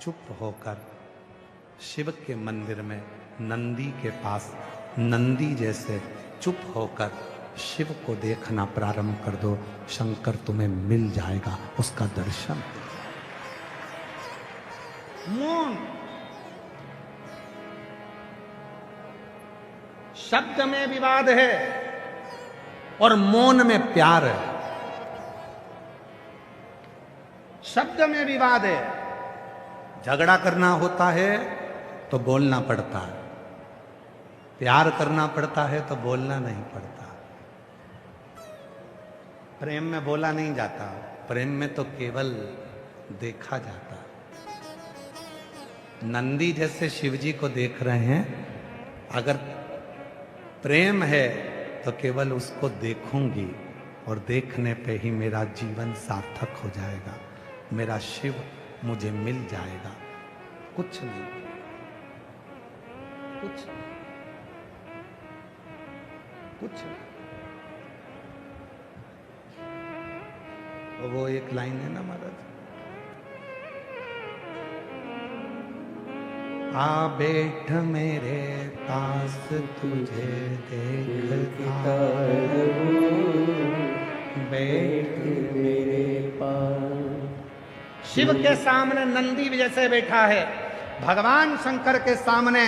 चुप होकर शिव के मंदिर में नंदी के पास नंदी जैसे चुप होकर शिव को देखना प्रारंभ कर दो। शंकर तुम्हें मिल जाएगा, उसका दर्शन। मौन, शब्द में विवाद है और मौन में प्यार है। शब्द में विवाद है, झगड़ा करना होता है तो बोलना पड़ता है, प्यार करना पड़ता है तो बोलना नहीं पड़ता। प्रेम में बोला नहीं जाता, प्रेम में तो केवल देखा जाता। नंदी जैसे शिवजी को देख रहे हैं, अगर प्रेम है तो केवल उसको देखूंगी और देखने पे ही मेरा जीवन सार्थक हो जाएगा, मेरा शिव मुझे मिल जाएगा। कुछ नहीं, कुछ कुछ नहीं। वो एक लाइन है ना महाराज, आ बैठ मेरे पास तुझे देखता हूँ, बैठ मेरे पास। शिव के सामने नंदी जैसे बैठा है, भगवान शंकर के सामने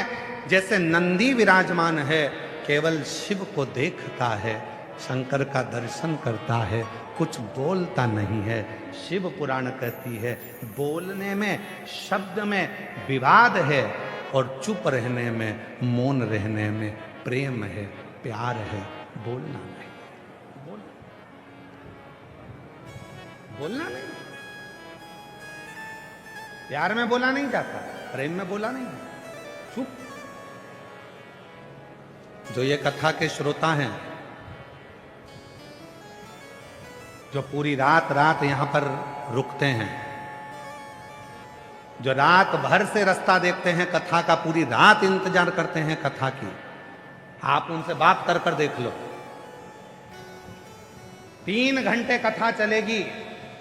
जैसे नंदी विराजमान है, केवल शिव को देखता है, शंकर का दर्शन करता है, कुछ बोलता नहीं है। शिव पुराण कहती है बोलने में, शब्द में विवाद है और चुप रहने में, मौन रहने में प्रेम है, प्यार है, बोलना नहीं। बोलना नहीं, प्यार में बोला नहीं जाता, प्रेम में बोला नहीं, चुप। जो ये कथा के श्रोता हैं, जो पूरी रात रात यहां पर रुकते हैं, जो रात भर से रास्ता देखते हैं कथा का, पूरी रात इंतजार करते हैं कथा की, आप उनसे बात कर कर देख लो। 3 घंटे कथा चलेगी,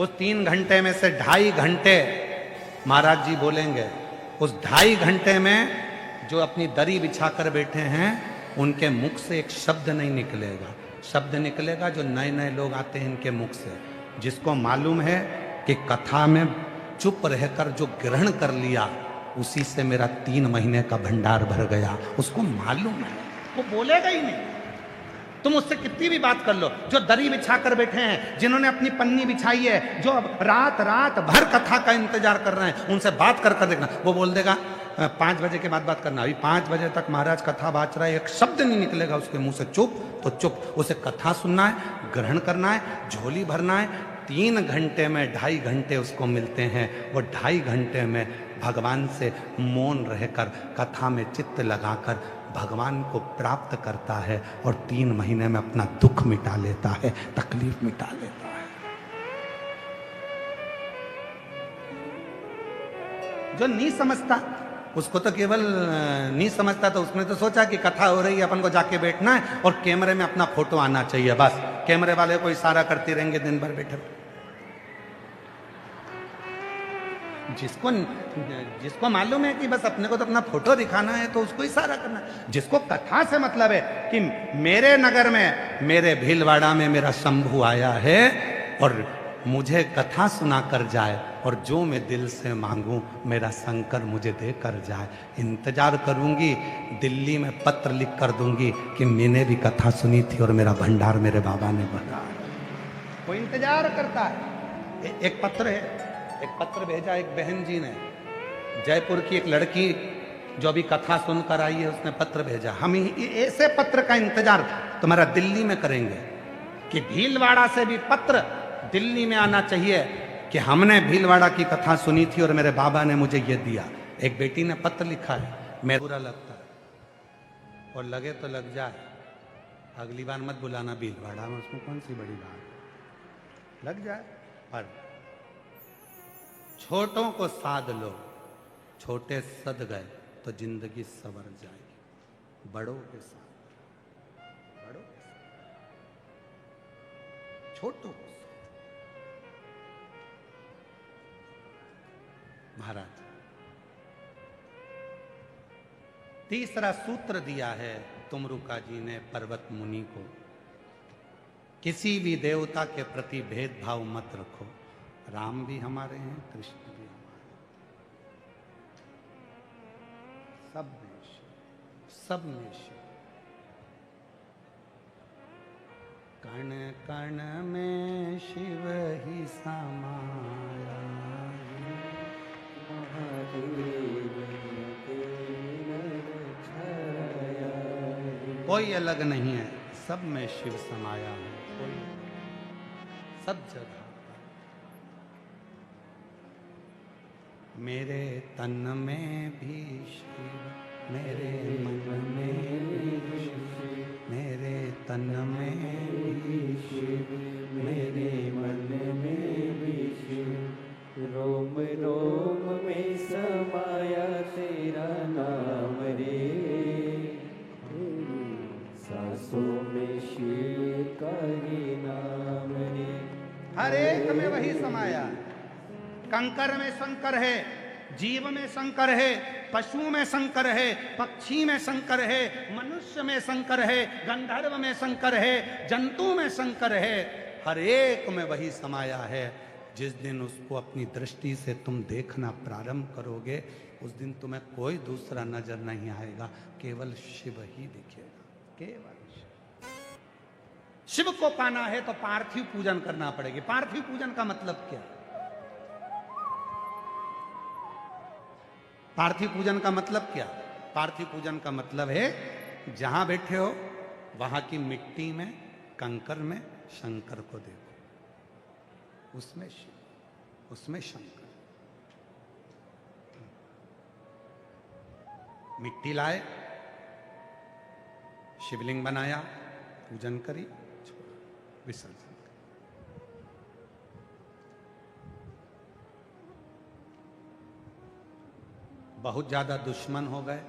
उस 3 घंटे में से 2.5 घंटे महाराज जी बोलेंगे। उस 2.5 घंटे में जो अपनी दरी बिछाकर बैठे हैं, उनके मुख से एक शब्द नहीं निकलेगा। शब्द निकलेगा जो नए नए लोग आते हैं इनके मुख से, जिसको मालूम है कि कथा में चुप रहकर जो ग्रहण कर लिया, उसी से मेरा 3 महीने का भंडार भर गया, उसको मालूम है, वो बोलेगा ही नहीं। तुम उससे कितनी भी बात कर लो, जो दरी बिछाकर बैठे हैं, जिन्होंने अपनी पन्नी बिछाई है, जो रात रात भर कथा का इंतजार कर रहे हैं, उनसे बात कर कर देखना, वो बोल देगा 5 बजे के बाद बात करना। अभी 5 बजे तक महाराज कथा बाच रहा है, एक शब्द नहीं निकलेगा उसके मुंह से, चुप तो चुप। उसे कथा सुनना है, ग्रहण करना है, झोली भरना है। 3 घंटे में 2.5 घंटे उसको मिलते हैं। वो 2.5 घंटे में भगवान से मौन रहकर, कथा में चित्त लगाकर भगवान को प्राप्त करता है और 3 महीने में अपना दुख मिटा लेता है, तकलीफ मिटा लेता है। जो नहीं समझता उसको तो केवल नहीं समझता, तो उसने तो सोचा कि कथा हो रही है, अपन को जाके बैठना है और कैमरे में अपना फोटो आना चाहिए, बस कैमरे वाले को इशारा करते रहेंगे दिन भर बैठे। जिसको मालूम है कि बस अपने को तो अपना फोटो दिखाना है, तो उसको इशारा करना है। जिसको कथा से मतलब है कि मेरे नगर में, मेरे भीलवाड़ा में मेरा शंभू आया है और मुझे कथा सुना कर जाए, और जो मैं दिल से मांगूं मेरा शंकर मुझे दे कर जाए। इंतजार करूंगी, दिल्ली में पत्र लिख कर दूंगी कि मैंने भी कथा सुनी थी और मेरा भंडार मेरे बाबा ने भरा। वो इंतजार करता है। एक पत्र है, एक पत्र भेजा एक बहन जी ने, जयपुर की एक लड़की जो अभी कथा सुनकर आई है, उसने पत्र भेजा। हम ऐसे पत्र का इंतजार तुम्हारा दिल्ली में करेंगे कि भीलवाड़ा से भी पत्र दिल्ली में आना चाहिए कि हमने भीलवाड़ा की कथा सुनी थी और मेरे बाबा ने मुझे ये दिया। एक बेटी ने पत्र लिखा है, मैं बुरा लगता है और लगे तो लग जाए, अगली बार मत बुलाना भीलवाड़ा में, उसमें कौन सी बड़ी बात, लग जाए। पर छोटों को साध लो, छोटे सद गए तो जिंदगी सवर जाएगी। बड़ों के साथ, बड़ों के साथ, छोटों को साथ। महाराज तीसरा सूत्र दिया है तुमरुका जी ने पर्वत मुनि को, किसी भी देवता के प्रति भेदभाव मत रखो। राम भी हमारे हैं, कृष्ण भी हमारे, सब में शिव, सब में शिव। कण कण में शिव ही समाया, कोई अलग नहीं है, सब में शिव समाया है, कोई सब जगह। मेरे तन में भी शिव, मेरे मन में भी शिव, मेरे तन में भी शिव, मेरे मन में भी शिव। रोम रोम में समाया तेरा नाम रे, सांसों में शिव का ही नाम रे। हर एक में वही समाया। कंकर में शंकर है, जीव में शंकर है, पशु में शंकर है, पक्षी में शंकर है, मनुष्य में शंकर है, गंधर्व में शंकर है, जंतु में शंकर है। हर एक में वही समाया है। जिस दिन उसको अपनी दृष्टि से तुम देखना प्रारंभ करोगे, उस दिन तुम्हें कोई दूसरा नजर नहीं आएगा, केवल शिव ही दिखेगा, केवल शिव। शिव को पाना है तो पार्थिव पूजन करना पड़ेगी। पार्थिव पूजन का मतलब क्या? पार्थिव पूजन का मतलब क्या? पार्थिव पूजन का मतलब है जहां बैठे हो वहां की मिट्टी में, कंकर में शंकर को देखो, उसमें शिव, उसमें शंकर। मिट्टी लाए, शिवलिंग बनाया, पूजन करी, विसर्जन। बहुत ज्यादा दुश्मन हो गए,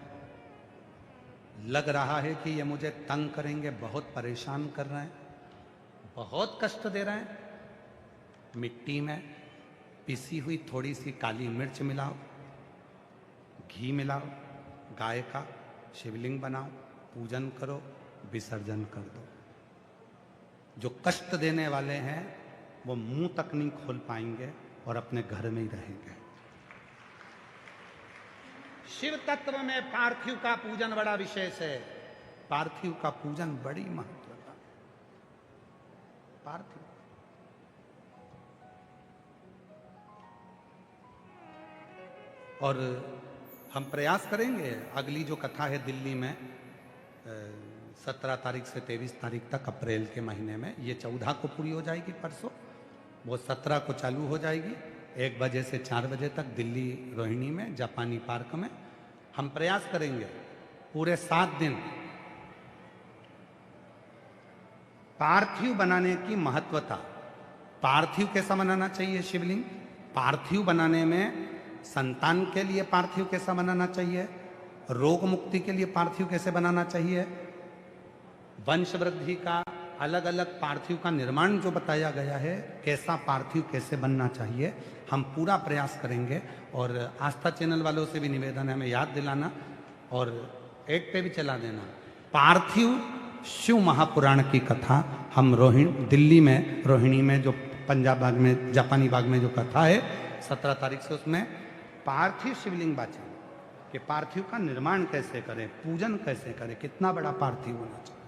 लग रहा है कि ये मुझे तंग करेंगे, बहुत परेशान कर रहे हैं, बहुत कष्ट दे रहे हैं। मिट्टी में पिसी हुई थोड़ी सी काली मिर्च मिलाओ, घी मिलाओ, गाय का शिवलिंग बनाओ, पूजन करो, विसर्जन कर दो। जो कष्ट देने वाले हैं वो मुंह तक नहीं खोल पाएंगे और अपने घर में ही रहेंगे। शिव तत्व में पार्थिव का पूजन बड़ा विशेष है। पार्थिव का पूजन बड़ी महत्वता। पार्थिव और हम प्रयास करेंगे, अगली जो कथा है दिल्ली में 17 तारीख से 23 तारीख तक अप्रैल के महीने में, ये 14 को पूरी हो जाएगी परसों, वो 17 को चालू हो जाएगी। 1 बजे से 4 बजे तक दिल्ली रोहिणी में, जापानी पार्क में। हम प्रयास करेंगे पूरे 7 दिन पार्थिव बनाने की महत्वता। पार्थिव कैसा बनाना चाहिए शिवलिंग, पार्थिव बनाने में संतान के लिए पार्थिव कैसा बनाना चाहिए, रोग मुक्ति के लिए पार्थिव कैसे बनाना चाहिए, वंश वृद्धि का अलग अलग पार्थिव का निर्माण जो बताया गया है, कैसा पार्थिव कैसे बनना चाहिए, हम पूरा प्रयास करेंगे। और आस्था चैनल वालों से भी निवेदन है हमें याद दिलाना और ऐड पे भी चला देना। पार्थिव शिव महापुराण की कथा हम दिल्ली में रोहिणी में, जो पंजाब बाग में, जापानी बाग में जो कथा है 17 तारीख से, उसमें पार्थिव शिवलिंग बाचें कि पार्थिव का निर्माण कैसे करें, पूजन कैसे करें, कितना बड़ा पार्थिव होना चाहिए,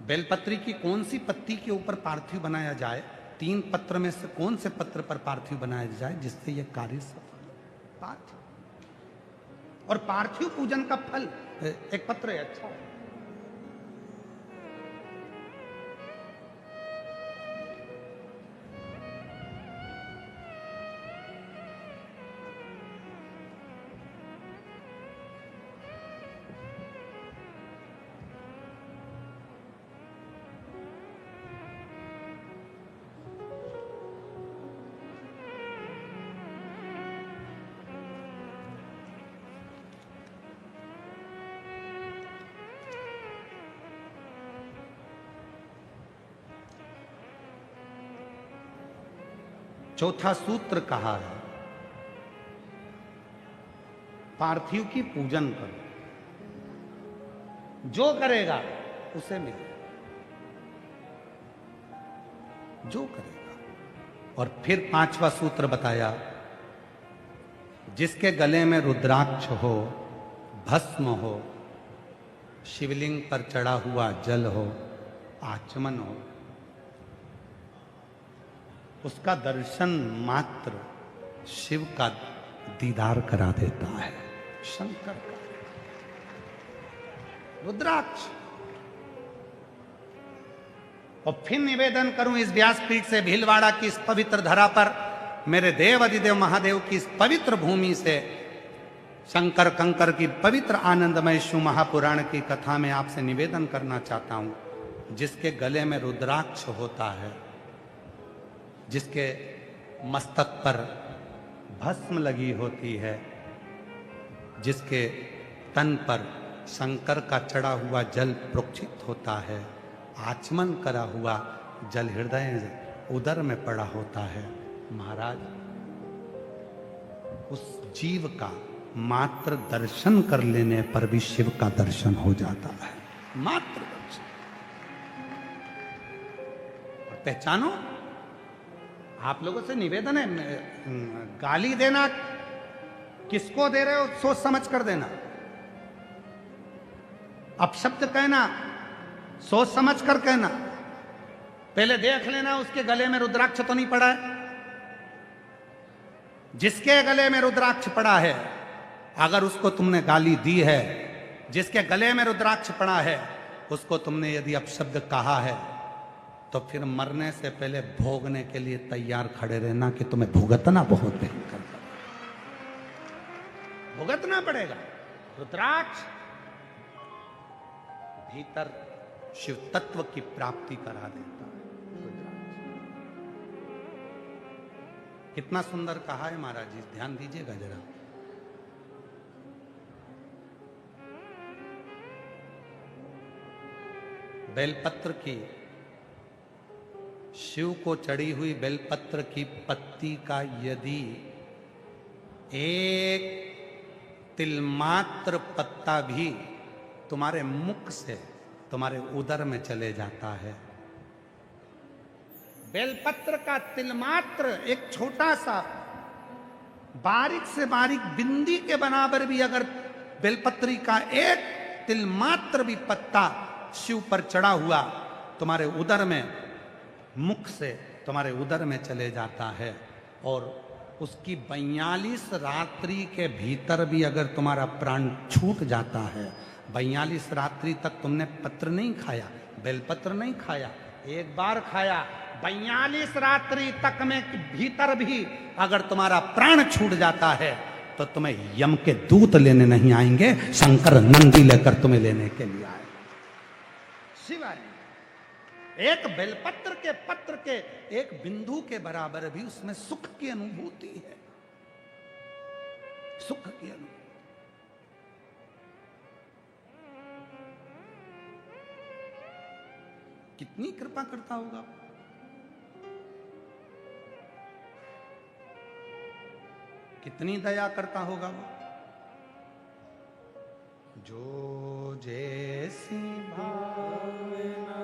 बेलपत्री की कौन सी पत्ती के ऊपर पार्थिव बनाया जाए, 3 पत्र में से कौन से पत्र पर पार्थिव बनाया जाए जिससे यह कार्य सफल हो। पार्थिव और पार्थिव पूजन का फल एक पत्र है, अच्छा है। चौथा सूत्र कहा है पार्थिव की पूजन करो। जो करेगा उसे मिलेगा, जो करेगा। और फिर 5वां सूत्र बताया, जिसके गले में रुद्राक्ष हो, भस्म हो, शिवलिंग पर चढ़ा हुआ जल हो, आचमन हो, उसका दर्शन मात्र शिव का दीदार करा देता है, शंकर का रुद्राक्ष। और फिर निवेदन करूं इस व्यासपीठ से, भीलवाड़ा की इस पवित्र धरा पर, मेरे देव अधिदेव महादेव की इस पवित्र भूमि से, शंकर कंकर की पवित्र आनंदमय शिव महापुराण की कथा में आपसे निवेदन करना चाहता हूं, जिसके गले में रुद्राक्ष होता है, जिसके मस्तक पर भस्म लगी होती है, जिसके तन पर शंकर का चढ़ा हुआ जल प्रोक्षित होता है, आचमन करा हुआ जल हृदय उदर में पड़ा होता है, महाराज उस जीव का मात्र दर्शन कर लेने पर भी शिव का दर्शन हो जाता है, मात्र दर्शन। और पहचानो, आप लोगों से निवेदन है, गाली देना किसको दे रहे हो सोच समझ कर देना, अपशब्द कहना सोच समझ कर कहना, पहले देख लेना उसके गले में रुद्राक्ष तो नहीं पड़ा है। जिसके गले में रुद्राक्ष पड़ा है, अगर उसको तुमने गाली दी है, जिसके गले में रुद्राक्ष पड़ा है उसको तुमने यदि अपशब्द कहा है, तो फिर मरने से पहले भोगने के लिए तैयार खड़े रहना कि तुम्हें भुगतना बहुत भयंकर भुगतना पड़ेगा। रुद्राक्ष भीतर शिव तत्व की प्राप्ति करा देता है। कितना सुंदर कहा है महाराज जी, ध्यान दीजिएगा जरा। बेलपत्र की, शिव को चढ़ी हुई बेलपत्र की पत्ती का यदि एक तिलमात्र पत्ता भी तुम्हारे मुख से तुम्हारे उदर में चले जाता है, बेलपत्र का तिलमात्र एक छोटा सा बारीक से बारीक बिंदी के बराबर भी अगर बेलपत्री का एक तिलमात्र भी पत्ता शिव पर चढ़ा हुआ तुम्हारे उदर में, मुख से तुम्हारे उदर में चले जाता है, और उसकी 42 रात्रि के भीतर भी अगर तुम्हारा प्राण छूट जाता है, 42 रात्रि तक तुमने पत्र नहीं खाया, बेलपत्र नहीं खाया, एक बार खाया, 42 रात्रि तक में भीतर भी अगर तुम्हारा प्राण छूट जाता है, तो तुम्हें यम के दूत लेने नहीं आएंगे, शंकर नंदी लेकर तुम्हें लेने के लिए आए। शिवाय एक बेलपत्र के पत्र के एक बिंदु के बराबर भी उसमें सुख की अनुभूति है, सुख की अनुभूति। कितनी कृपा करता होगा, कितनी दया करता होगा वो। जो जैसी भावना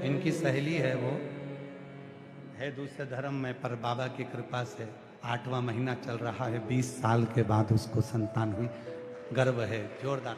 इनकी सहेली है, वो है दूसरे धर्म में, पर बाबा की कृपा से 8वां महीना चल रहा है, 20 साल के बाद उसको संतान हुई, गर्व है, जोरदार।